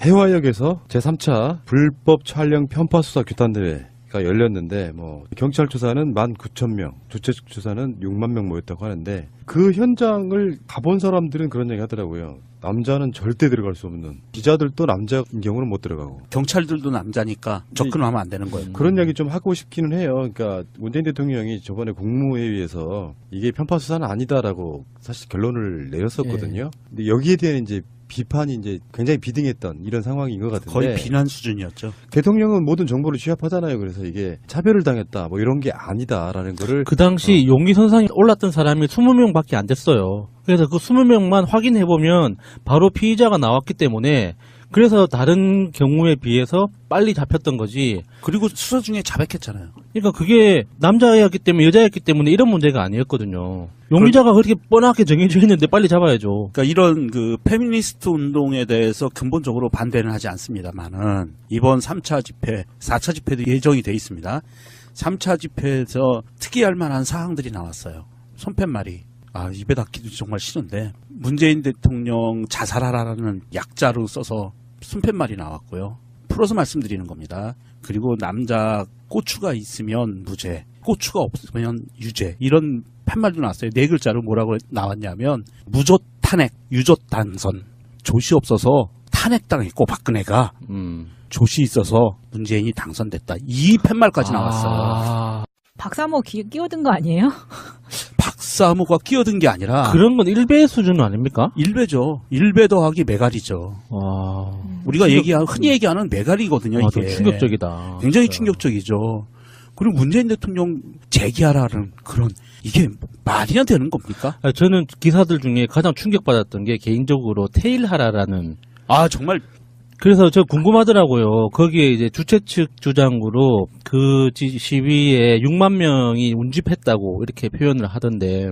해화역에서 제3차 불법 촬영 편파 수사 규탄 대회가 열렸는데 경찰 조사는 19,000명, 주최 측 조사는 6만 명 모였다고 하는데 그 현장을 가본 사람들은 그런 얘기 하더라고요. 남자는 절대 들어갈 수 없는, 기자들도 남자인 경우는 못 들어가고 경찰들도 남자니까 접근하면 안 되는 거예요. 그런 이야기 좀 하고 싶기는 해요. 그러니까 문재인 대통령이 저번에 국무회의에서 이게 편파 수사는 아니다라고 사실 결론을 내렸었거든요. 근데 여기에 대한 이제 비판이 이제 굉장히 비등했던 이런 상황인 것 같은데, 거의 비난 수준이었죠. 대통령은 모든 정보를 취합하잖아요. 그래서 이게 차별을 당했다 이런 게 아니다라는 거를 그 당시 용의선상에 올랐던 사람이 20명밖에 안 됐어요. 그래서 그 20명만 확인해보면 바로 피의자가 나왔기 때문에, 그래서 다른 경우에 비해서 빨리 잡혔던 거지. 그리고 수사 중에 자백했잖아요. 그러니까 그게 남자였기 때문에, 여자였기 때문에 이런 문제가 아니었거든요. 용의자가 그렇게 뻔하게 정해져 있는데 빨리 잡아야죠. 그러니까 이런 그 페미니스트 운동에 대해서 근본적으로 반대는 하지 않습니다만은, 이번 3차 집회, 4차 집회도 예정이 돼 있습니다. 3차 집회에서 특이할 만한 사항들이 나왔어요. 손팻말이. 입에 닿기도 정말 싫은데, 문재인 대통령 자살하라는 약자로 써서 손팻말이 나왔고요. 풀어서 말씀드리는 겁니다. 그리고 남자 고추가 있으면 무죄, 고추가 없으면 유죄, 이런 팻말도 나왔어요. 네 글자로 뭐라고 나왔냐면 무조 탄핵, 유조 단선. 조시 없어서 탄핵당했고 박근혜가 조시 있어서 문재인이 당선됐다. 이 팻말까지 나왔어요. 박사모 끼어든 거 아니에요? 박사모가 끼어든 게 아니라 그런 건 1배 수준 아닙니까? 1배죠. 1배 더하기 메가리죠. 우리가 흔히 얘기하는 메가리거든요. 이게 충격적이다. 굉장히 충격적이죠. 그리고 문재인 대통령 재기하라는 그런, 이게 말이나 되는 겁니까? 저는 기사들 중에 가장 충격받았던 게 개인적으로 테일하라라는. 정말. 그래서 저 궁금하더라고요. 거기에 이제 주최 측 주장으로 그 시위에 6만 명이 운집했다고 이렇게 표현을 하던데,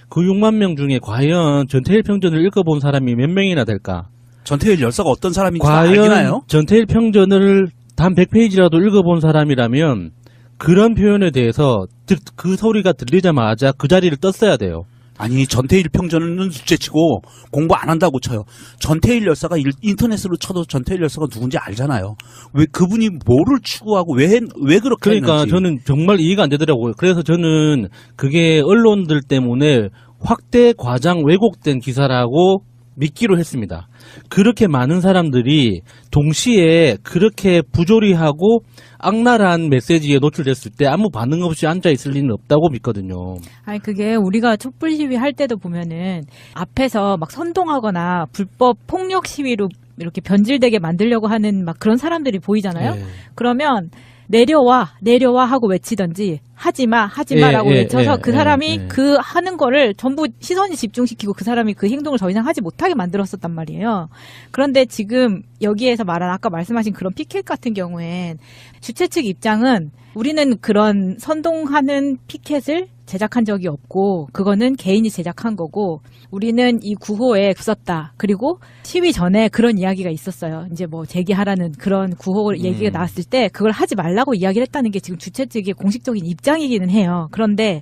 그 6만 명 중에 과연 전태일 평전을 읽어본 사람이 몇 명이나 될까? 전태일 열사가 어떤 사람인지 과연 알기나요? 전태일 평전을 단 100페이지라도 읽어본 사람이라면 그런 표현에 대해서 그 소리가 들리자마자 그 자리를 떴어야 돼요. 아니, 전태일 평전은 둘째치고 공부 안 한다고 쳐요. 전태일 열사가 인터넷으로 쳐도 전태일 열사가 누군지 알잖아요. 왜 그분이 뭐를 추구하고 왜 그렇게 그러니까 했는지. 저는 정말 이해가 안 되더라고요. 그래서 저는 그게 언론들 때문에 확대 과장 왜곡된 기사라고 믿기로 했습니다. 그렇게 많은 사람들이 동시에 그렇게 부조리하고 악랄한 메시지에 노출됐을 때 아무 반응 없이 앉아있을 리는 없다고 믿거든요. 아니, 그게 우리가 촛불 시위 할 때도 보면은 앞에서 막 선동하거나 불법 폭력 시위로 이렇게 변질되게 만들려고 하는 막 그런 사람들이 보이잖아요. 네. 그러면 내려와 하고 외치던지 하지마라고 외쳐서 그 사람이 그 하는 거를 전부 시선이 집중시키고 그 사람이 그 행동을 더 이상 하지 못하게 만들었었단 말이에요. 그런데 지금 여기에서 말한 아까 말씀하신 그런 피켓 같은 경우엔 주최 측 입장은 우리는 그런 선동하는 피켓을 제작한 적이 없고 그거는 개인이 제작한 거고 우리는 이 구호에 썼다. 그리고 시위 전에 그런 이야기가 있었어요. 이제 뭐 제기하라는 그런 구호 얘기가 나왔을 때 그걸 하지 말라고 이야기를 했다는 게 지금 주최 측의 공식적인 입장이기는 해요. 그런데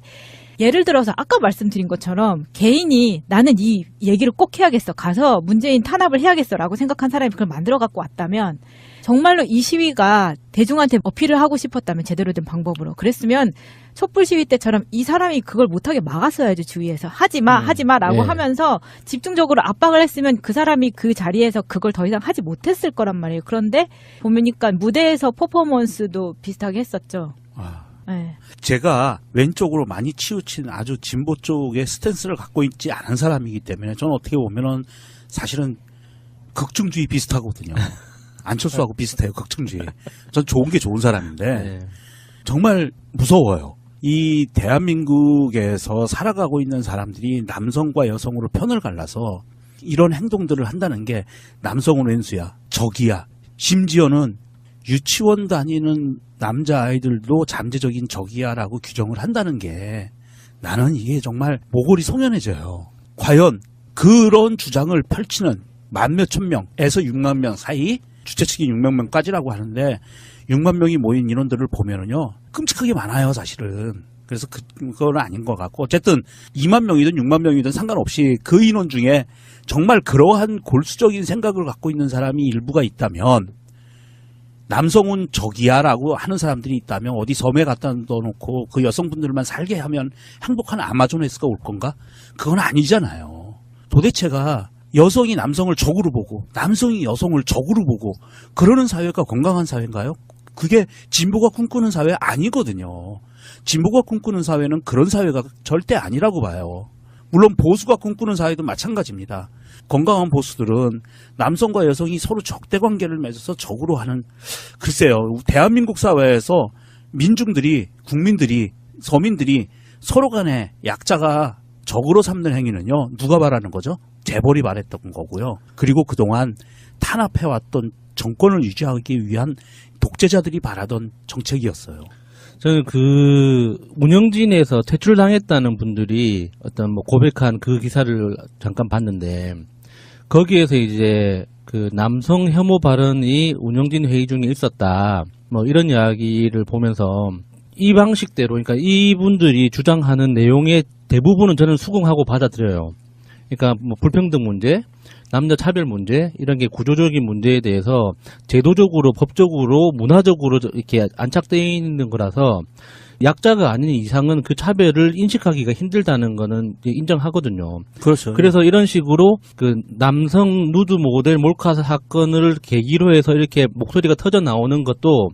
예를 들어서 아까 말씀드린 것처럼 개인이 나는 이 얘기를 꼭 해야겠어. 가서 문재인 탄압을 해야겠어 라고 생각한 사람이 그걸 만들어 갖고 왔다면 정말로 이 시위가 대중한테 어필을 하고 싶었다면 제대로 된 방법으로 그랬으면 촛불 시위 때처럼 이 사람이 그걸 못하게 막았어야죠. 주위에서 하지마라고 하면서 집중적으로 압박을 했으면 그 사람이 그 자리에서 그걸 더 이상 하지 못했을 거란 말이에요. 그런데 보니까 무대에서 퍼포먼스도 비슷하게 했었죠. 네. 제가 왼쪽으로 많이 치우친 아주 진보 쪽의 스탠스를 갖고 있지 않은 사람이기 때문에 저는 어떻게 보면은 사실은 극중주의 비슷하거든요. 안철수하고 비슷해요. 극중주의. 전 좋은 게 좋은 사람인데 정말 무서워요. 이 대한민국에서 살아가고 있는 사람들이 남성과 여성으로 편을 갈라서 이런 행동들을 한다는 게 남성은 왼수야, 적이야. 심지어는 유치원 다니는 남자아이들도 잠재적인 적이야라고 규정을 한다는 게 나는 이게 정말 모골이 송연해져요. 과연 그런 주장을 펼치는 만 몇천 명에서 6만 명 사이, 주최 측이 6만 명까지라고 하는데 6만 명이 모인 인원들을 보면은요 끔찍하게 많아요. 사실은 그래서 그건 아닌 것 같고 어쨌든 2만 명이든 6만 명이든 상관없이 그 인원 중에 정말 그러한 골수적인 생각을 갖고 있는 사람이 일부가 있다면 남성은 적이야라고 하는 사람들이 있다면 어디 섬에 갖다 넣어놓고 그 여성분들만 살게 하면 행복한 아마존에스가 올 건가? 그건 아니잖아요. 도대체가 여성이 남성을 적으로 보고 남성이 여성을 적으로 보고 그러는 사회가 건강한 사회인가요? 그게 진보가 꿈꾸는 사회 아니거든요. 진보가 꿈꾸는 사회는 그런 사회가 절대 아니라고 봐요. 물론 보수가 꿈꾸는 사회도 마찬가지입니다. 건강한 보수들은 남성과 여성이 서로 적대 관계를 맺어서 적으로 하는, 글쎄요, 대한민국 사회에서 민중들이, 국민들이, 서민들이 서로 간에 약자가 적으로 삼는 행위는요, 누가 바라는 거죠? 재벌이 바랬던 거고요. 그리고 그동안 탄압해왔던 정권을 유지하기 위한 독재자들이 바라던 정책이었어요. 저는 그 운영진에서 퇴출당했다는 분들이 어떤 뭐 고백한 그 기사를 잠깐 봤는데 거기에서 이제 그 남성 혐오 발언이 운영진 회의 중에 있었다. 뭐 이런 이야기를 보면서 이 방식대로 그러니까 이분들이 주장하는 내용의 대부분은 저는 수긍하고 받아들여요. 그러니까 뭐 불평등 문제, 남녀 차별 문제 이런 게 구조적인 문제에 대해서 제도적으로 법적으로 문화적으로 이렇게 안착되어 있는 거라서 약자가 아닌 이상은 그 차별을 인식하기가 힘들다는 거는 인정하거든요. 그렇죠. 그래서 이런 식으로 그 남성 누드 모델 몰카 사건을 계기로 해서 이렇게 목소리가 터져 나오는 것도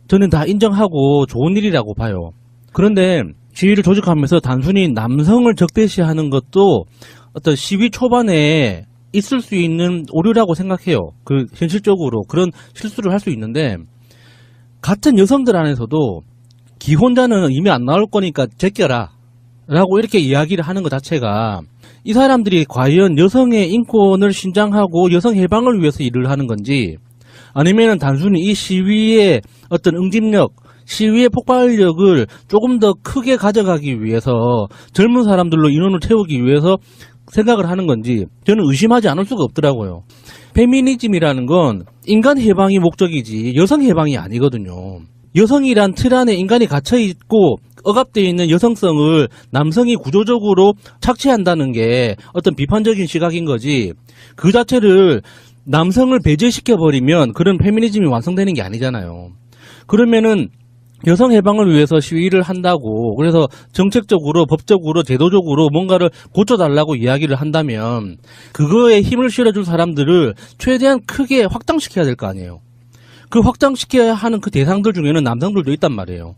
저는 다 인정하고 좋은 일이라고 봐요. 그런데 시위를 조직하면서 단순히 남성을 적대시하는 것도 어떤 시위 초반에 있을 수 있는 오류라고 생각해요. 그 현실적으로 그런 실수를 할 수 있는데 같은 여성들 안에서도 기혼자는 이미 안 나올 거니까 제껴라 라고 이렇게 이야기를 하는 것 자체가 이 사람들이 과연 여성의 인권을 신장하고 여성 해방을 위해서 일을 하는 건지 아니면 단순히 이 시위의 어떤 응집력 시위의 폭발력을 조금 더 크게 가져가기 위해서 젊은 사람들로 인원을 채우기 위해서 생각을 하는 건지 저는 의심하지 않을 수가 없더라고요. 페미니즘이라는 건 인간 해방이 목적이지 여성 해방이 아니거든요. 여성이란 틀 안에 인간이 갇혀있고 억압되어 있는 여성성을 남성이 구조적으로 착취한다는 게 어떤 비판적인 시각인 거지 그 자체를 남성을 배제시켜버리면 그런 페미니즘이 완성되는 게 아니잖아요. 그러면은 여성 해방을 위해서 시위를 한다고 그래서 정책적으로 법적으로 제도적으로 뭔가를 고쳐달라고 이야기를 한다면 그거에 힘을 실어줄 사람들을 최대한 크게 확장시켜야 될 거 아니에요. 그 확장시켜야 하는 그 대상들 중에는 남성들도 있단 말이에요.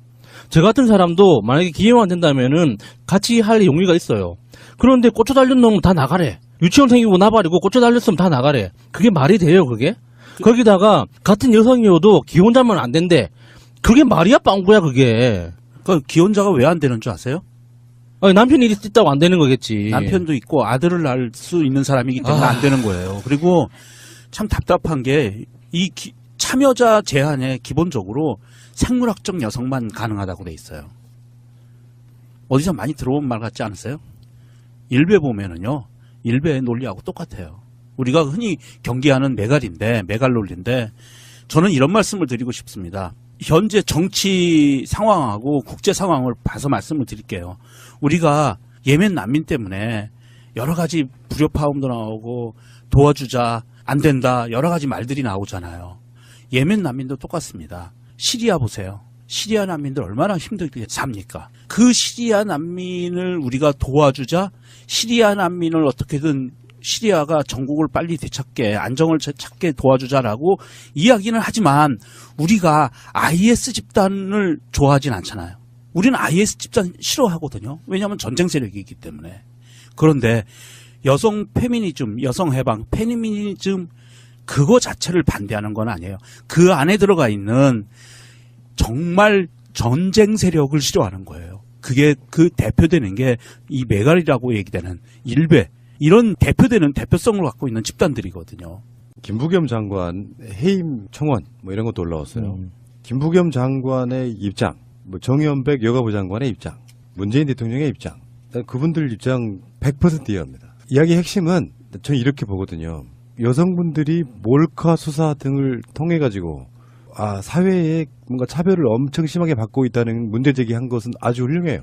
저 같은 사람도 만약에 기회만 된다면은 같이 할 용의가 있어요. 그런데 꽂혀 달린 놈은 다 나가래. 유치원 생기고 나발이고 꽂혀 달렸으면 다 나가래. 그게 말이 돼요, 그게? 거기다가 같은 여성이어도 기혼자면 안 된대. 그게 말이야, 빵구야, 그게. 그 기혼자가 왜 안 되는 줄 아세요? 아니, 남편이 있다고 안 되는 거겠지. 남편도 있고 아들을 낳을 수 있는 사람이기 때문에 안 되는 거예요. 그리고 참 답답한 게 이 참여자 제한에 기본적으로 생물학적 여성만 가능하다고 돼 있어요. 어디서 많이 들어본 말 같지 않으세요? 일베 보면은요, 일베의 논리하고 똑같아요. 우리가 흔히 경계하는 메갈 논리인데 저는 이런 말씀을 드리고 싶습니다. 현재 정치 상황하고 국제 상황을 봐서 말씀을 드릴게요. 우리가 예멘 난민 때문에 여러 가지 불협화음도 나오고 도와주자, 안 된다, 여러 가지 말들이 나오잖아요. 예멘 난민도 똑같습니다. 시리아 보세요. 시리아 난민들 얼마나 힘들게 삽니까? 그 시리아 난민을 우리가 도와주자, 시리아 난민을 어떻게든 시리아가 전국을 빨리 되찾게 안정을 찾게 도와주자라고 이야기는 하지만 우리가 IS 집단을 좋아하진 않잖아요. 우리는 IS 집단 싫어하거든요. 왜냐하면 전쟁 세력이기 때문에. 그런데 여성 페미니즘, 여성 해방, 페미니즘 그거 자체를 반대하는 건 아니에요. 그 안에 들어가 있는 정말 전쟁 세력을 싫어하는 거예요. 그게 그 대표되는 게 이 메갈이라고 얘기되는 일베 이런 대표되는 대표성을 갖고 있는 집단들이거든요. 김부겸 장관 해임 청원 뭐 이런 것도 올라왔어요. 김부겸 장관의 입장, 뭐 정현백 여가부 장관의 입장, 문재인 대통령의 입장, 그분들 입장 100% 이해합니다. 이야기의 핵심은 저는 이렇게 보거든요. 여성분들이 몰카 수사 등을 통해 가지고 사회에 뭔가 차별을 엄청 심하게 받고 있다는 문제 제기한 것은 아주 훌륭해요.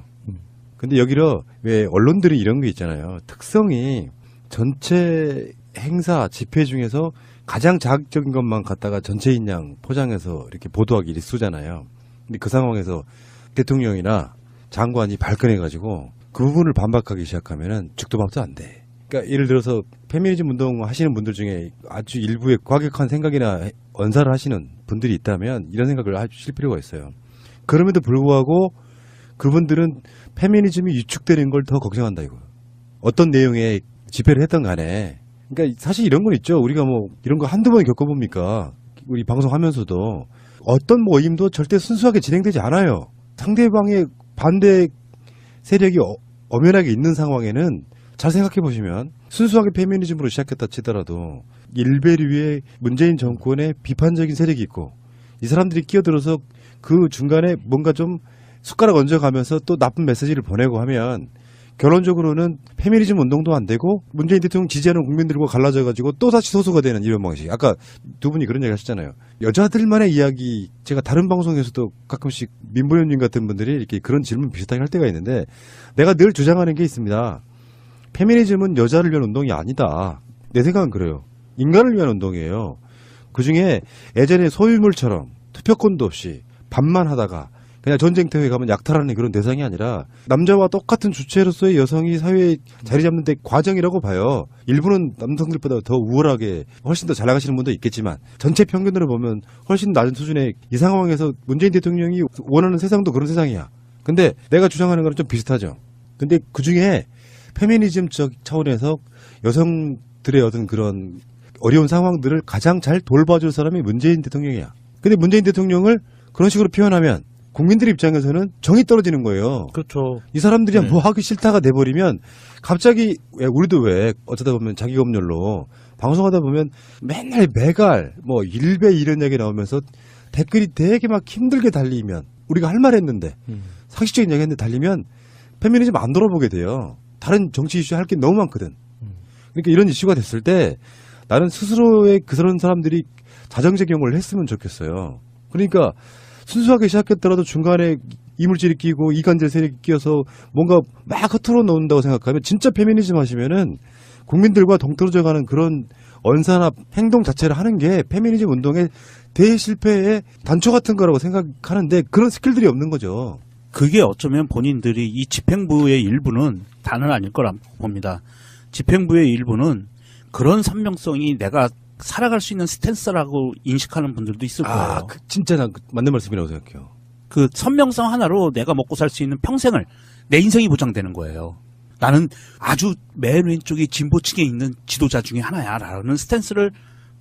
근데 여기로 왜 언론들이 이런 게 있잖아요. 특성이 전체 행사 집회 중에서 가장 자극적인 것만 갖다가 전체인 양 포장해서 이렇게 보도하기 일쑤잖아요. 근데 그 상황에서 대통령이나 장관이 발끈해가지고 그 부분을 반박하기 시작하면은 죽도 밥도 안 돼. 그러니까 예를 들어서 페미니즘 운동 하시는 분들 중에 아주 일부의 과격한 생각이나 언사를 하시는 분들이 있다면 이런 생각을 하실 필요가 있어요. 그럼에도 불구하고 그분들은 페미니즘이 유축되는 걸 더 걱정한다 이거. 어떤 내용의 집회를 했던 간에. 그러니까 사실 이런 건 있죠. 우리가 뭐 이런 거 한두 번 겪어봅니까? 우리 방송하면서도 어떤 모임도 절대 순수하게 진행되지 않아요. 상대방의 반대 세력이 엄연하게 있는 상황에는 잘 생각해 보시면 순수하게 페미니즘으로 시작했다 치더라도 일베류의 문재인 정권의 비판적인 세력이 있고 이 사람들이 끼어들어서 그 중간에 뭔가 좀 숟가락 얹어가면서 또 나쁜 메시지를 보내고 하면 결론적으로는 페미니즘 운동도 안 되고 문재인 대통령 지지하는 국민들과 갈라져가지고 또다시 소수가 되는 이런 방식. 아까 두 분이 그런 얘기 하셨잖아요. 여자들만의 이야기, 제가 다른 방송에서도 가끔씩 민보현님 같은 분들이 이렇게 그런 질문 비슷하게 할 때가 있는데 내가 늘 주장하는 게 있습니다. 페미니즘은 여자를 위한 운동이 아니다. 내 생각은 그래요. 인간을 위한 운동이에요. 그중에 예전에 소유물처럼 투표권도 없이 반만 하다가 그냥 전쟁터에 가면 약탈하는 그런 대상이 아니라 남자와 똑같은 주체로서의 여성이 사회에 자리 잡는 데 과정이라고 봐요. 일부는 남성들보다 더 우월하게 훨씬 더 잘 나가시는 분도 있겠지만 전체 평균으로 보면 훨씬 낮은 수준의 이 상황에서 문재인 대통령이 원하는 세상도 그런 세상이야. 근데 내가 주장하는 거랑 좀 비슷하죠. 근데 그중에 페미니즘적 차원에서 여성들의 어떤 그런 어려운 상황들을 가장 잘 돌봐줄 사람이 문재인 대통령이야. 근데 문재인 대통령을 그런 식으로 표현하면 국민들 입장에서는 정이 떨어지는 거예요. 그렇죠. 이 사람들이 네. 뭐 하기 싫다가 돼버리면 갑자기 우리도 왜 어쩌다 보면 자기 검열로 방송하다 보면 맨날 매갈 뭐 일배 이런 얘기 나오면서 댓글이 되게 막 힘들게 달리면 우리가 할 말 했는데 상식적인 얘기 했는데 달리면 페미니즘 안 돌아보게 돼요. 다른 정치 이슈 할 게 너무 많거든. 그러니까 이런 이슈가 됐을 때 나는 스스로의 그런 사람들이 자정적용을 했으면 좋겠어요. 그러니까 순수하게 시작했더라도 중간에 이물질이 끼고 이간질 세력이 끼어서 뭔가 막 흐트러 놓는다고 생각하면 진짜 페미니즘 하시면은 국민들과 동떨어져가는 그런 언사나 행동 자체를 하는 게 페미니즘 운동의 대실패의 단초 같은 거라고 생각하는데 그런 스킬들이 없는 거죠. 그게 어쩌면 본인들이 이 집행부의 일부는 다는 아닐 거라 봅니다. 집행부의 일부는 그런 선명성이 내가 살아갈 수 있는 스탠스라고 인식하는 분들도 있을 거예요. 진짜 난 맞는 말씀이라고 생각해요. 그 선명성 하나로 내가 먹고 살 수 있는 평생을 내 인생이 보장되는 거예요. 나는 아주 맨 왼쪽에 진보층에 있는 지도자 중에 하나야라는 스탠스를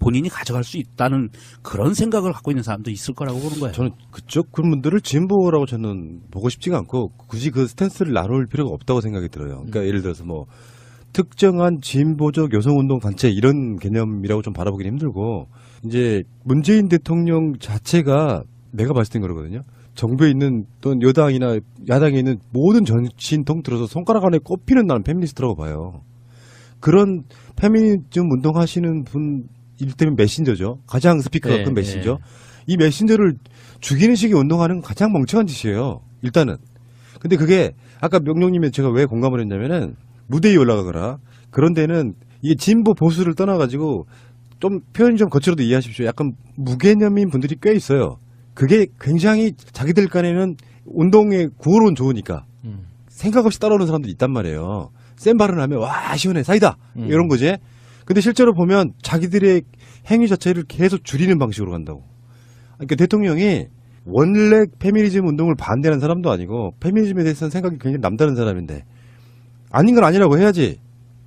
본인이 가져갈 수 있다는 그런 생각을 갖고 있는 사람도 있을 거라고 보는 거예요. 저는 그쪽 그런 분들을 진보라고 저는 보고 싶지가 않고 굳이 그 스탠스를 나눌 필요가 없다고 생각이 들어요. 그러니까 예를 들어서 뭐 특정한 진보적 여성운동 단체 이런 개념이라고 좀 바라보기는 힘들고 이제 문재인 대통령 자체가 내가 봤을 땐 그러거든요. 정부에 있는 또는 여당이나 야당에 있는 모든 정치인 통틀어서 손가락 안에 꼽히는 나는 페미니스트라고 봐요. 그런 페미니즘 운동하시는 분 이를테면 메신저죠. 가장 스피커가 큰 메신저. 이 메신저를 죽이는 식의 운동하는 건 가장 멍청한 짓이에요. 일단은. 근데 그게 아까 명령님이 제가 왜 공감을 했냐면은 무대 위에 올라가거나 그런 데는 이게 진보 보수를 떠나가지고 좀 표현이 좀 거칠어도 이해하십시오. 약간 무개념인 분들이 꽤 있어요. 그게 굉장히 자기들 간에는 운동에 구호론 좋으니까 생각 없이 따라오는 사람들이 있단 말이에요. 센 발언하면 와 시원해 사이다 이런 거지. 근데 실제로 보면 자기들의 행위 자체를 계속 줄이는 방식으로 간다고. 그러니까 대통령이 원래 페미니즘 운동을 반대하는 사람도 아니고 페미니즘에 대해서는 생각이 굉장히 남다른 사람인데 아닌 건 아니라고 해야지.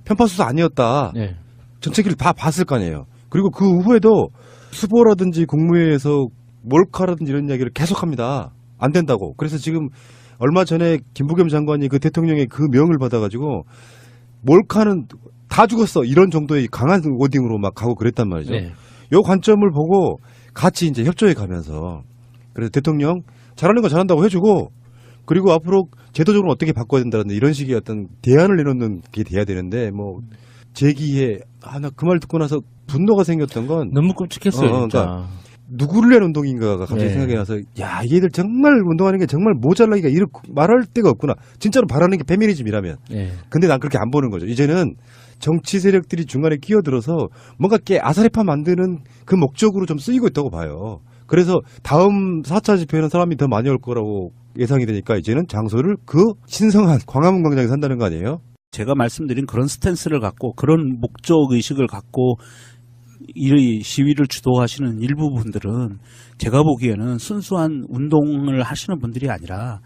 편파수사 아니었다. 네. 전체기를 다 봤을 거 아니에요. 그리고 그 후에도 수보라든지 국무회의에서 몰카라든지 이런 이야기를 계속합니다. 안 된다고. 그래서 지금 얼마 전에 김부겸 장관이 그 대통령의 그 명을 받아가지고 몰카는 다 죽었어. 이런 정도의 강한 워딩으로 막 가고 그랬단 말이죠. 네. 요 관점을 보고 같이 이제 협조해 가면서 그래서 대통령 잘하는 거 잘한다고 해주고 그리고 앞으로 제도적으로 어떻게 바꿔야 된다는 이런 식의 어떤 대안을 내놓는 게 돼야 되는데 뭐 제기에 나 그 말 듣고 나서 분노가 생겼던 건 너무 끔찍했어요. 진짜. 그러니까 누구를 위한 운동인가가 갑자기 네. 생각이 나서 야 얘들 정말 운동하는 게 정말 모자라기가 이렇게 말할 데가 없구나. 진짜로 바라는 게 페미니즘이라면. 예. 근데 난 그렇게 안 보는 거죠. 이제는 정치 세력들이 중간에 끼어들어서 뭔가 깨 아사리파 만드는 그 목적으로 좀 쓰이고 있다고 봐요. 그래서 다음 4차 집회에는 사람이 더 많이 올 거라고 예상이 되니까 이제는 장소를 그 신성한 광화문 광장에 산다는 거 아니에요? 제가 말씀드린 그런 스탠스를 갖고 그런 목적 의식을 갖고 이 시위를 주도하시는 일부 분들은 제가 보기에는 순수한 운동을 하시는 분들이 아니라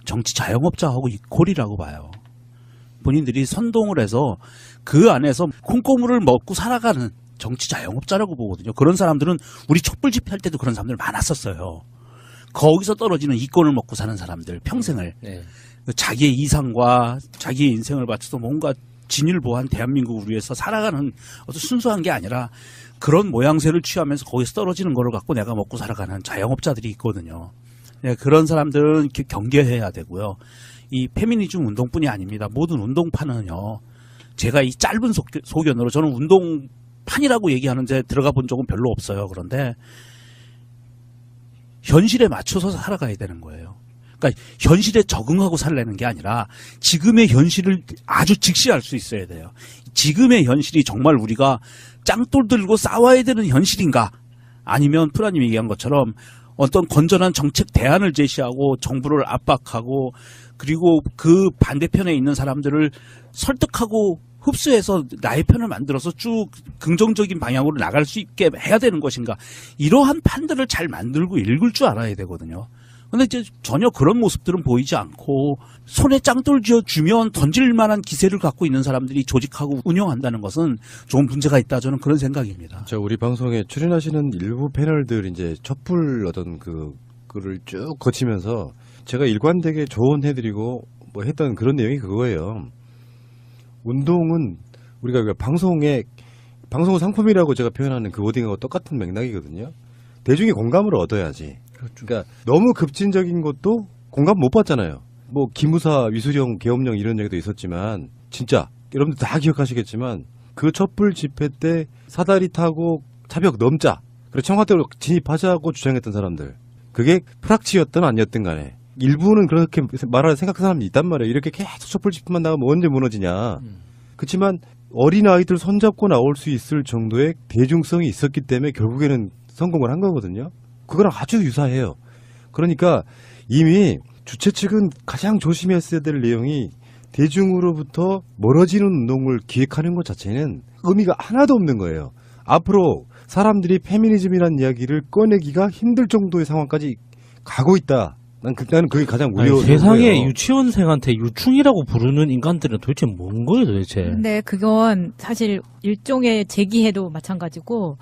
정치 자영업자하고 이콜이라고 봐요. 본인들이 선동을 해서 그 안에서 콩고물을 먹고 살아가는 정치 자영업자라고 보거든요. 그런 사람들은 우리 촛불 집회할 때도 그런 사람들 많았었어요. 거기서 떨어지는 이권을 먹고 사는 사람들 평생을 네. 자기의 이상과 자기의 인생을 바쳐서 뭔가 진일보한 대한민국을 위해서 살아가는 어떤 순수한 게 아니라 그런 모양새를 취하면서 거기서 떨어지는 거를 갖고 내가 먹고 살아가는 자영업자들이 있거든요. 네, 그런 사람들은 경계해야 되고요. 이 페미니즘 운동뿐이 아닙니다. 모든 운동파는요. 제가 이 짧은 소견으로 저는 운동판이라고 얘기하는데 들어가 본 적은 별로 없어요. 그런데 현실에 맞춰서 살아가야 되는 거예요. 그러니까 현실에 적응하고 살라는 게 아니라 지금의 현실을 아주 직시할 수 있어야 돼요. 지금의 현실이 정말 우리가 짱돌 들고 싸워야 되는 현실인가? 아니면 프라님 얘기한 것처럼 어떤 건전한 정책 대안을 제시하고 정부를 압박하고 그리고 그 반대편에 있는 사람들을 설득하고 흡수해서 나의 편을 만들어서 쭉 긍정적인 방향으로 나갈 수 있게 해야 되는 것인가. 이러한 판들을 잘 만들고 읽을 줄 알아야 되거든요. 근데 이제 전혀 그런 모습들은 보이지 않고 손에 짱돌 쥐어주면 던질 만한 기세를 갖고 있는 사람들이 조직하고 운영한다는 것은 좀 문제가 있다. 저는 그런 생각입니다. 우리 방송에 출연하시는 일부 패널들 이제 촛불 어떤 그를 쭉 거치면서 제가 일관되게 조언해드리고 뭐 했던 그런 내용이 그거예요. 운동은 우리가 방송은 상품이라고 제가 표현하는 그 워딩하고 똑같은 맥락이거든요. 대중의 공감을 얻어야지. 그러니까 너무 급진적인 것도 공감 못 받잖아요. 뭐 기무사, 위수령, 계엄령 이런 얘기도 있었지만 진짜 여러분들 다 기억하시겠지만 그 촛불 집회 때 사다리 타고 차벽 넘자 그리고 청와대로 진입하자고 주장했던 사람들 그게 프락치였든 아니었든 간에 일부는 그렇게 말하는 생각하는 사람이 있단 말이에요. 이렇게 계속 촛불 집회만 나가면 언제 무너지냐. 그렇지만 어린아이들 손잡고 나올 수 있을 정도의 대중성이 있었기 때문에 결국에는 성공을 한 거거든요. 그거랑 아주 유사해요. 그러니까 이미 주최 측은 가장 조심했어야 될 내용이 대중으로부터 멀어지는 운동을 기획하는 것 자체는 의미가 하나도 없는 거예요. 앞으로 사람들이 페미니즘이라는 이야기를 꺼내기가 힘들 정도의 상황까지 가고 있다. 나는 그게 가장 우려스러운 거예요. 세상에 유치원생한테 유충이라고 부르는 인간들은 도대체 뭔 거예요 도대체. 근데 그건 사실 일종의 제기해도 마찬가지고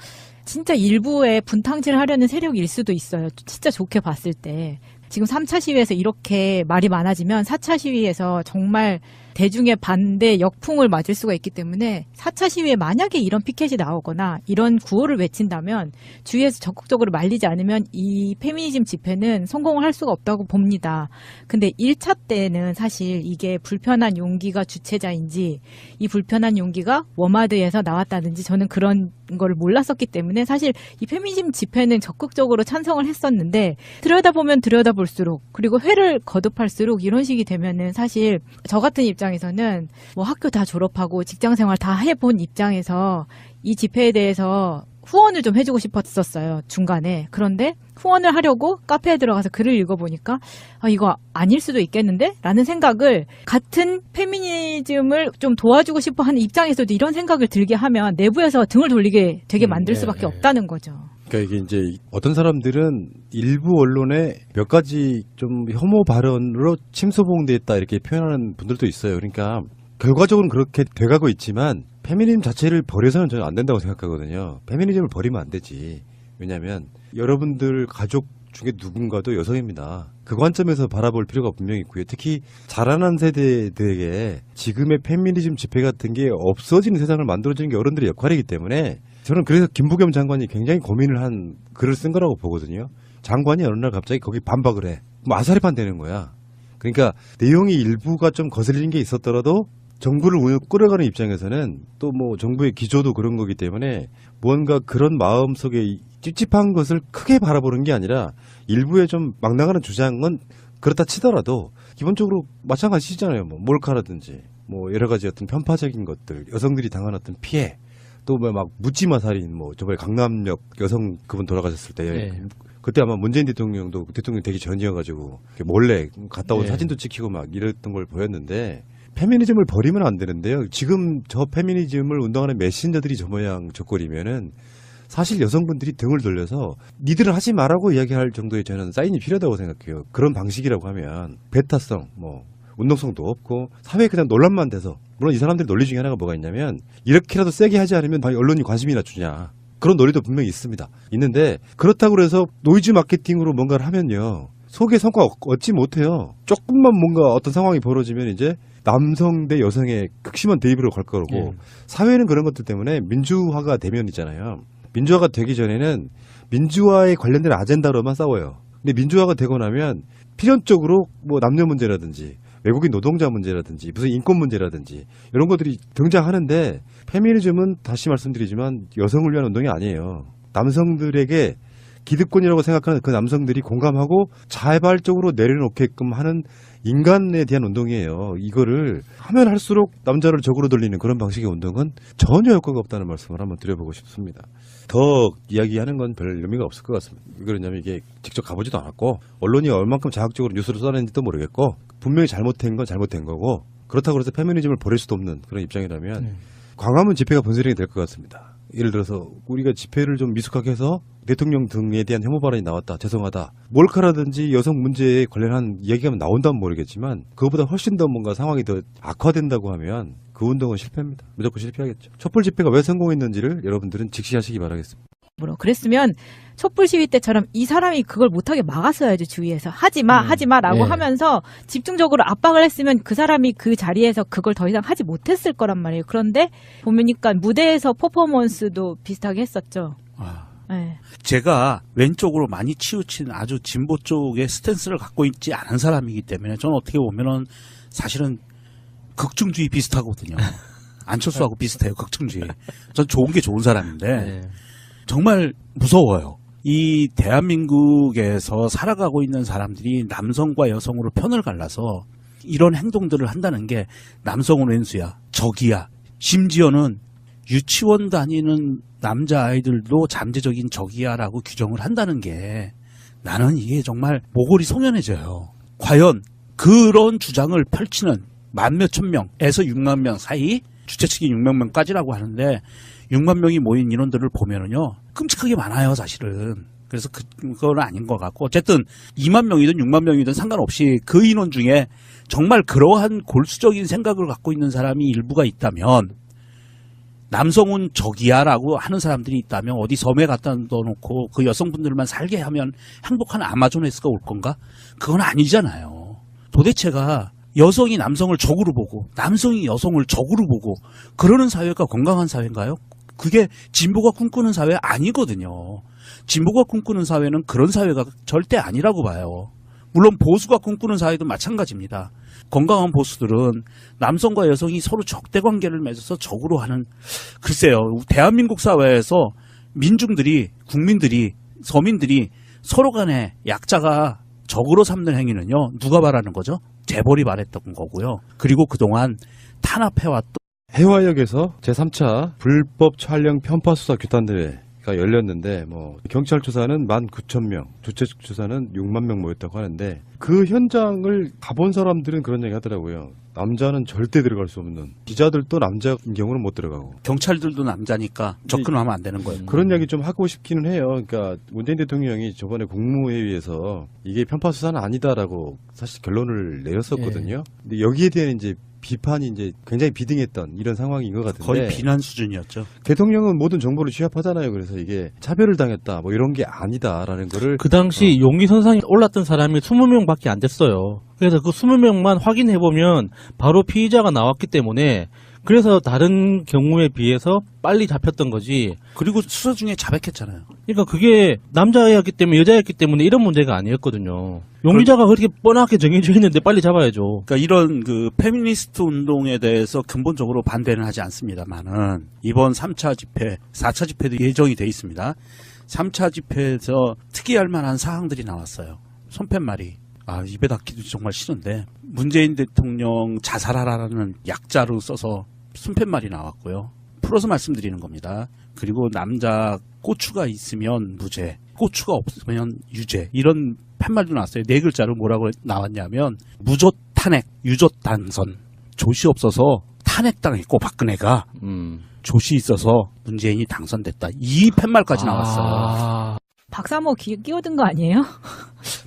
진짜 일부의 분탕질을 하려는 세력일 수도 있어요. 진짜 좋게 봤을 때. 지금 3차 시위에서 이렇게 말이 많아지면 4차 시위에서 정말 대중의 반대 역풍을 맞을 수가 있기 때문에 4차 시위에 만약에 이런 피켓이 나오거나 이런 구호를 외친다면 주위에서 적극적으로 말리지 않으면 이 페미니즘 집회는 성공을 할 수가 없다고 봅니다. 근데 1차 때는 사실 이게 불편한 용기가 주체자인지 이 불편한 용기가 워마드에서 나왔다든지 저는 그런 걸 몰랐었기 때문에 사실 이 페미니즘 집회는 적극적으로 찬성을 했었는데 들여다보면 들여다볼수록 그리고 회를 거듭할수록 이런 식이 되면은 사실 저 같은 입장에서는 뭐 학교 다 졸업하고 직장생활 다 해본 입장에서 이 집회에 대해서 후원을 좀 해주고 싶었었어요. 중간에. 그런데 후원을 하려고 카페에 들어가서 글을 읽어보니까 이거 아닐 수도 있겠는데? 라는 생각을 같은 페미니즘을 좀 도와주고 싶어 하는 입장에서도 이런 생각을 들게 하면 내부에서 등을 돌리게 되게 만들 수밖에 없다는 거죠. 그러니까 이게 이제 어떤 사람들은 일부 언론에 몇 가지 좀 혐오 발언으로 침소봉대했다 이렇게 표현하는 분들도 있어요. 그러니까 결과적으로는 그렇게 돼가고 있지만 페미니즘 자체를 버려서는 저는 안 된다고 생각하거든요. 페미니즘을 버리면 안 되지. 왜냐하면 여러분들 가족 중에 누군가도 여성입니다. 그 관점에서 바라볼 필요가 분명히 있고요. 특히 자라난 세대들에게 지금의 페미니즘 집회 같은 게 없어지는 세상을 만들어주는 게 어른들의 역할이기 때문에 저는 그래서 김부겸 장관이 굉장히 고민을 한 글을 쓴 거라고 보거든요. 장관이 어느 날 갑자기 거기 반박을 해. 뭐 아사리판 되는 거야. 그러니까 내용이 일부가 좀 거슬리는 게 있었더라도 정부를 끌어가는 입장에서는 또 뭐 정부의 기조도 그런 거기 때문에 뭔가 그런 마음속에 찝찝한 것을 크게 바라보는 게 아니라 일부의 좀 막 나가는 주장은 그렇다 치더라도 기본적으로 마찬가지잖아요. 뭐 몰카라든지 뭐 여러 가지 어떤 편파적인 것들, 여성들이 당한 어떤 피해, 또 막 묻지마 살인, 뭐 저번에 강남역 여성 그분 돌아가셨을 때 네. 그때 아마 문재인 대통령도 대통령 되기 전이어가지고 몰래 갔다 온 네. 사진도 찍히고 막 이랬던 걸 보였는데 페미니즘을 버리면 안 되는데요. 지금 저 페미니즘을 운동하는 메신저들이 저 모양 저 꼴이면은 사실 여성분들이 등을 돌려서 니들은 하지 말라고 이야기할 정도의 저는 사인이 필요하다고 생각해요. 그런 방식이라고 하면 배타성, 뭐 운동성도 없고 사회에 그냥 논란만 돼서 물론 이 사람들의 논리 중에 하나가 뭐가 있냐면 이렇게라도 세게 하지 않으면 언론이 관심이나 주냐. 그런 논리도 분명히 있습니다. 있는데 그렇다고 해서 노이즈 마케팅으로 뭔가를 하면요. 속의 성과 얻지 못해요. 조금만 뭔가 어떤 상황이 벌어지면 이제 남성 대 여성의 극심한 대입으로 갈 거고 사회는 그런 것들 때문에 민주화가 되면 있잖아요. 민주화가 되기 전에는 민주화에 관련된 아젠다로만 싸워요. 근데 민주화가 되고 나면 필연적으로 뭐 남녀 문제라든지 외국인 노동자 문제라든지 무슨 인권 문제라든지 이런 것들이 등장하는데 페미니즘은 다시 말씀드리지만 여성을 위한 운동이 아니에요. 남성들에게 기득권이라고 생각하는 그 남성들이 공감하고 자발적으로 내려놓게끔 하는 인간에 대한 운동이에요. 이거를 하면 할수록 남자를 적으로 돌리는 그런 방식의 운동은 전혀 효과가 없다는 말씀을 한번 드려보고 싶습니다. 더 이야기하는 건 별 의미가 없을 것 같습니다. 왜 그러냐면 이게 직접 가보지도 않았고 언론이 얼만큼 자극적으로 뉴스를 쏟아내는지도 모르겠고 분명히 잘못된 건 잘못된 거고 그렇다고 해서 페미니즘을 버릴 수도 없는 그런 입장이라면 광화문 집회가 분수령이 될 것 같습니다. 예를 들어서 우리가 집회를 좀 미숙하게 해서 대통령 등에 대한 혐오 발언이 나왔다. 죄송하다. 몰카라든지 여성 문제에 관련한 이야기가 나온다면 모르겠지만 그거보다 훨씬 더 뭔가 상황이 더 악화된다고 하면 그 운동은 실패입니다. 무조건 실패하겠죠. 촛불 집회가 왜 성공했는지를 여러분들은 직시하시기 바라겠습니다. 그랬으면 촛불 시위 때처럼 이 사람이 그걸 못하게 막았어야죠. 주위에서 하지마라고 하면서 집중적으로 압박을 했으면 그 사람이 그 자리에서 그걸 더 이상 하지 못했을 거란 말이에요. 그런데 보니까 무대에서 퍼포먼스도 비슷하게 했었죠. 네. 제가 왼쪽으로 많이 치우친 아주 진보 쪽의 스탠스를 갖고 있지 않은 사람이기 때문에 저는 어떻게 보면은 사실은 극중주의 비슷하거든요. 안철수하고 비슷해요. 극중주의. 전 좋은 게 좋은 사람인데 정말 무서워요. 이 대한민국에서 살아가고 있는 사람들이 남성과 여성으로 편을 갈라서 이런 행동들을 한다는 게 남성은 왼수야, 적이야. 심지어는 유치원 다니는 남자아이들도 잠재적인 적이야라고 규정을 한다는 게 나는 이게 정말 모골이 송연해져요. 과연 그런 주장을 펼치는 만 몇천 명에서 6만 명 사이, 주최 측이 6만 명까지라고 하는데 6만 명이 모인 인원들을 보면은요 끔찍하게 많아요 사실은. 그래서 그건 아닌 것 같고 어쨌든 2만 명이든 6만 명이든 상관없이 그 인원 중에 정말 그러한 골수적인 생각을 갖고 있는 사람이 일부가 있다면 남성은 적이야라고 하는 사람들이 있다면 어디 섬에 갖다 넣어놓고 그 여성분들만 살게 하면 행복한 아마존에스가 올 건가? 그건 아니잖아요. 도대체가 여성이 남성을 적으로 보고 남성이 여성을 적으로 보고 그러는 사회가 건강한 사회인가요? 그게 진보가 꿈꾸는 사회 아니거든요. 진보가 꿈꾸는 사회는 그런 사회가 절대 아니라고 봐요. 물론 보수가 꿈꾸는 사회도 마찬가지입니다. 건강한 보수들은 남성과 여성이 서로 적대 관계를 맺어서 적으로 하는, 글쎄요, 대한민국 사회에서 민중들이, 국민들이, 서민들이 서로 간에 약자가 적으로 삼는 행위는요, 누가 말하는 거죠? 재벌이 말했던 거고요. 그리고 그동안 탄압해왔던 해화역에서 제3차 불법 촬영 편파 수사 규탄 대회가 열렸는데 뭐 경찰 조사는 19,000명, 주최 조사는 6만 명 모였다고 하는데 그 현장을 가본 사람들은 그런 얘기 하더라고요. 남자는 절대 들어갈 수 없는, 기자들도 남자인 경우는 못 들어가고 경찰들도 남자니까 접근하면 안 되는 거예요. 그런 이야기 좀 하고 싶기는 해요. 그러니까 문재인 대통령이 저번에 국무회의에서 이게 편파 수사는 아니다라고 사실 결론을 내렸었거든요. 근데 여기에 대한 이제 비판이 이제 굉장히 비등했던 이런 상황인 것 같은데 거의 비난 수준이었죠. 대통령은 모든 정보를 취합하잖아요. 그래서 이게 차별을 당했다 뭐 이런 게 아니다라는 거를 그 당시 용의선상에 올랐던 사람이 20명밖에 안 됐어요. 그래서 그 20명만 확인해보면 바로 피의자가 나왔기 때문에 그래서 다른 경우에 비해서 빨리 잡혔던 거지. 그리고 수사 중에 자백했잖아요. 그러니까 그게 남자였기 때문에 여자였기 때문에 이런 문제가 아니었거든요. 용의자가 그렇게 뻔하게 정해져 있는데 빨리 잡아야죠. 그러니까 이런 그 페미니스트 운동에 대해서 근본적으로 반대는 하지 않습니다만은 이번 3차 집회, 4차 집회도 예정이 돼 있습니다. 3차 집회에서 특이할 만한 사항들이 나왔어요. 손팻말이. 입에 닿기도 정말 싫은데 문재인 대통령 자살하라는 약자로 써서 손팻말이 나왔고요. 풀어서 말씀드리는 겁니다. 그리고 남자 고추가 있으면 무죄, 고추가 없으면 유죄, 이런 팻말도 나왔어요. 4글자로 뭐라고 나왔냐면 무조 탄핵, 유조 당선. 조시 없어서 탄핵당했고 박근혜가 조시 있어서 문재인이 당선됐다. 이 팻말까지 나왔어요. 박사모 끼어든 거 아니에요?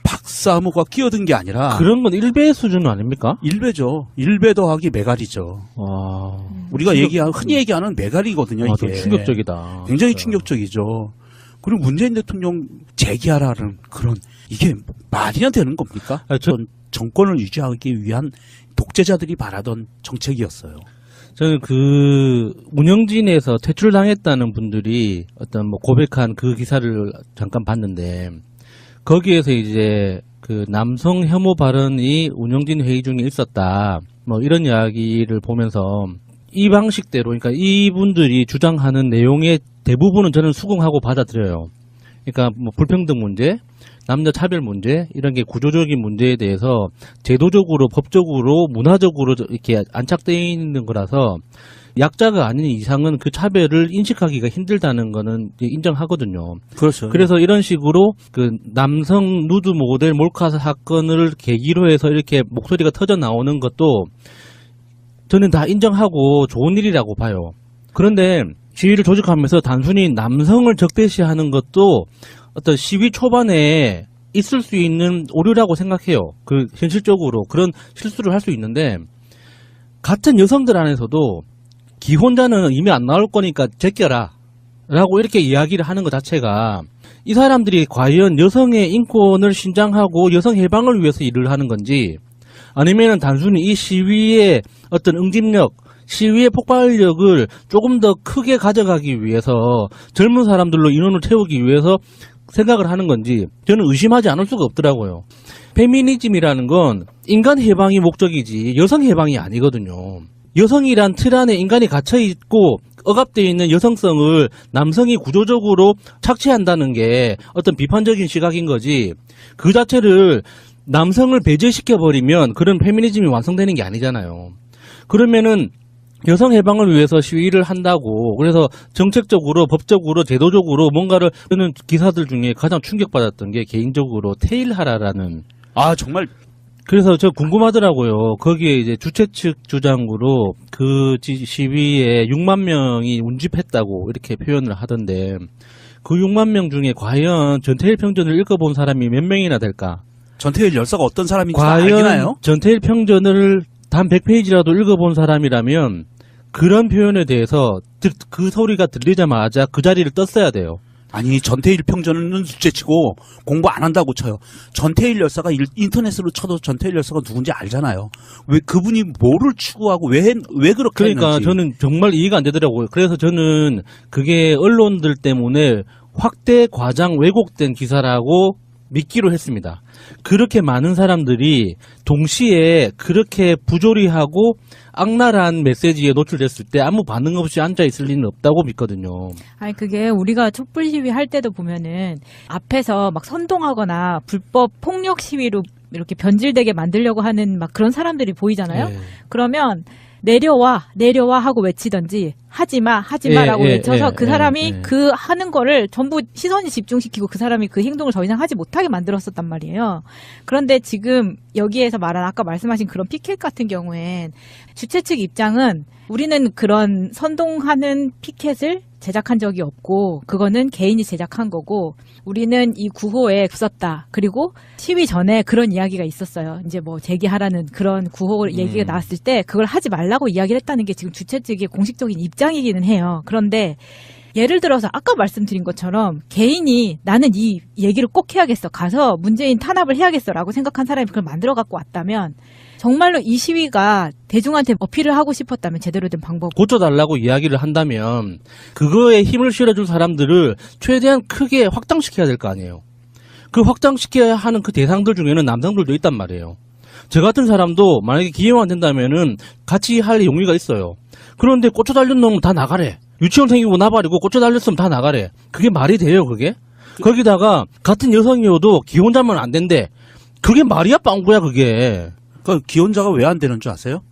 박사모가 끼어든 게 아니라 그런 건 일배 수준 아닙니까? 일배죠. 일배 더하기 메가리죠. 우리가 흔히 얘기하는 메가리거든요. 좀 이게 충격적이다. 굉장히 진짜. 충격적이죠. 그리고 문재인 대통령 재기하라는 그런 이게 말이나 되는 겁니까? 전 정권을 유지하기 위한 독재자들이 바라던 정책이었어요. 저는 그 운영진에서 퇴출당했다는 분들이 어떤 뭐 고백한 그 기사를 잠깐 봤는데 거기에서 이제 그 남성 혐오 발언이 운영진 회의 중에 있었다. 뭐 이런 이야기를 보면서 이 방식대로 그러니까 이분들이 주장하는 내용의 대부분은 저는 수긍하고 받아들여요. 그러니까 뭐 불평등 문제, 남녀 차별 문제 이런 게 구조적인 문제에 대해서 제도적으로, 법적으로, 문화적으로 이렇게 안착되어 있는 거라서 약자가 아닌 이상은 그 차별을 인식하기가 힘들다는 거는 인정하거든요. 그렇죠. 그래서 이런 식으로 그 남성 누드 모델 몰카 사건을 계기로 해서 이렇게 목소리가 터져 나오는 것도 저는 다 인정하고 좋은 일이라고 봐요. 그런데 시위를 조직하면서 단순히 남성을 적대시하는 것도 어떤 시위 초반에 있을 수 있는 오류라고 생각해요. 그 현실적으로 그런 실수를 할 수 있는데 같은 여성들 안에서도 기혼자는 이미 안 나올 거니까 제껴라 라고 이렇게 이야기를 하는 것 자체가 이 사람들이 과연 여성의 인권을 신장하고 여성 해방을 위해서 일을 하는 건지 아니면 단순히 이 시위의 어떤 응집력, 시위의 폭발력을 조금 더 크게 가져가기 위해서 젊은 사람들로 인원을 채우기 위해서 생각을 하는 건지 저는 의심하지 않을 수가 없더라고요. 페미니즘이라는 건 인간 해방이 목적이지 여성 해방이 아니거든요. 여성이란 틀 안에 인간이 갇혀있고 억압되어 있는 여성성을 남성이 구조적으로 착취한다는 게 어떤 비판적인 시각인 거지 그 자체를 남성을 배제시켜버리면 그런 페미니즘이 완성되는 게 아니잖아요. 그러면은 여성 해방을 위해서 시위를 한다고 그래서 정책적으로 법적으로 제도적으로 뭔가를 쓰는 기사들 중에 가장 충격받았던 게 개인적으로 테일하라라는 정말 그래서 저 궁금하더라고요. 거기에 이제 주최 측 주장으로 그 시위에 6만 명이 운집했다고 이렇게 표현을 하던데 그 6만 명 중에 과연 전태일 평전을 읽어본 사람이 몇 명이나 될까? 전태일 열사가 어떤 사람인지 알긴 과연 해요? 전태일 평전을 단 100페이지라도 읽어본 사람이라면 그런 표현에 대해서 그 소리가 들리자마자 그 자리를 떴어야 돼요. 아니 전태일 평전은 둘째치고 공부 안 한다고 쳐요. 전태일 열사가 인터넷으로 쳐도 전태일 열사가 누군지 알잖아요. 왜 그분이 뭐를 추구하고 왜 그렇게 그러니까 했는지. 저는 정말 이해가 안 되더라고요. 그래서 저는 그게 언론들 때문에 확대 과장 왜곡된 기사라고 믿기로 했습니다. 그렇게 많은 사람들이 동시에 그렇게 부조리하고 악랄한 메시지에 노출됐을 때 아무 반응 없이 앉아있을 리는 없다고 믿거든요. 아니 그게 우리가 촛불 시위 할 때도 보면은 앞에서 막 선동하거나 불법 폭력 시위로 이렇게 변질되게 만들려고 하는 막 그런 사람들이 보이잖아요. 네. 그러면 내려와 하고 외치던지 하지마라고 외쳐서 그 사람이 그 하는 거를 전부 시선이 집중시키고 그 사람이 그 행동을 더 이상 하지 못하게 만들었었단 말이에요. 그런데 지금 여기에서 말한 아까 말씀하신 그런 피켓 같은 경우엔 주최 측 입장은 우리는 그런 선동하는 피켓을 제작한 적이 없고 그거는 개인이 제작한 거고 우리는 이 구호에 썼다. 그리고 시위 전에 그런 이야기가 있었어요. 이제 뭐 제기하라는 그런 구호 얘기가 나왔을 때 그걸 하지 말라고 이야기를 했다는 게 지금 주최 측의 공식적인 입장이기는 해요. 그런데 예를 들어서 아까 말씀드린 것처럼 개인이 나는 이 얘기를 꼭 해야겠어. 가서 문재인 탄압을 해야겠어라고 생각한 사람이 그걸 만들어 갖고 왔다면 정말로 이 시위가 대중한테 어필을 하고 싶었다면 제대로 된 방법 고쳐달라고 이야기를 한다면 그거에 힘을 실어줄 사람들을 최대한 크게 확장시켜야 될 거 아니에요. 그 확장시켜야 하는 그 대상들 중에는 남성들도 있단 말이에요. 저 같은 사람도 만약에 기회만 된다면은 같이 할 용의가 있어요. 그런데 꽂혀 달린 놈은 다 나가래. 유치원생이고 나발이고 꽂혀 달렸으면 다 나가래. 그게 말이 돼요, 그게? 거기다가 같은 여성이어도 기혼자면 안 된대. 그게 말이야 빵구야 그게. 그 기혼자가 왜 안 되는 줄 아세요?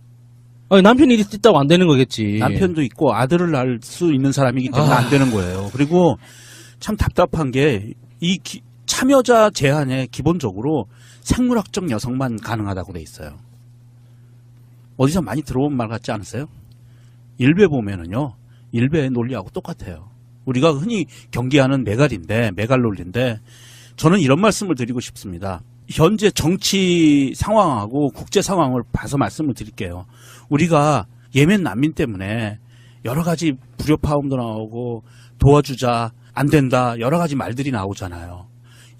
아니, 남편이 있다고 안 되는 거겠지. 남편도 있고 아들을 낳을 수 있는 사람이기 때문에 안 되는 거예요. 그리고 참 답답한 게 이 참여자 제한에 기본적으로 생물학적 여성만 가능하다고 돼 있어요. 어디서 많이 들어본 말 같지 않으세요? 일베 보면은요, 일베의 논리하고 똑같아요. 우리가 흔히 경계하는 메갈 논리인데, 저는 이런 말씀을 드리고 싶습니다. 현재 정치 상황하고 국제 상황을 봐서 말씀을 드릴게요. 우리가 예멘 난민 때문에 여러 가지 불협화음도 나오고 도와주자, 안 된다, 여러 가지 말들이 나오잖아요.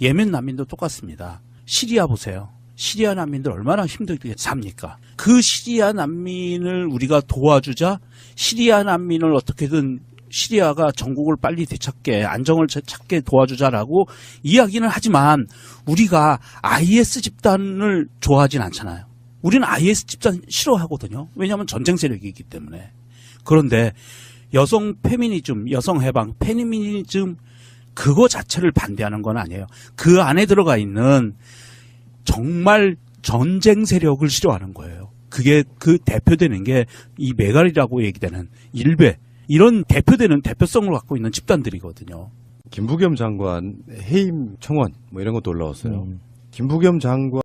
예멘 난민도 똑같습니다. 시리아 보세요. 시리아 난민들 얼마나 힘들게 삽니까? 그 시리아 난민을 우리가 도와주자, 시리아 난민을 어떻게든 시리아가 전국을 빨리 되찾게, 안정을 찾게 도와주자라고 이야기는 하지만 우리가 IS 집단을 좋아하진 않잖아요. 우리는 IS 집단 싫어하거든요. 왜냐하면 전쟁 세력이기 때문에. 그런데 여성 페미니즘, 여성 해방, 페미니즘 그거 자체를 반대하는 건 아니에요. 그 안에 들어가 있는 정말 전쟁 세력을 싫어하는 거예요. 그게 그 대표되는 게 이 메갈이라고 얘기되는 일베, 이런 대표되는 대표성을 갖고 있는 집단들이거든요. 김부겸 장관 해임 청원 뭐 이런 것도 올라왔어요. 김부겸 장관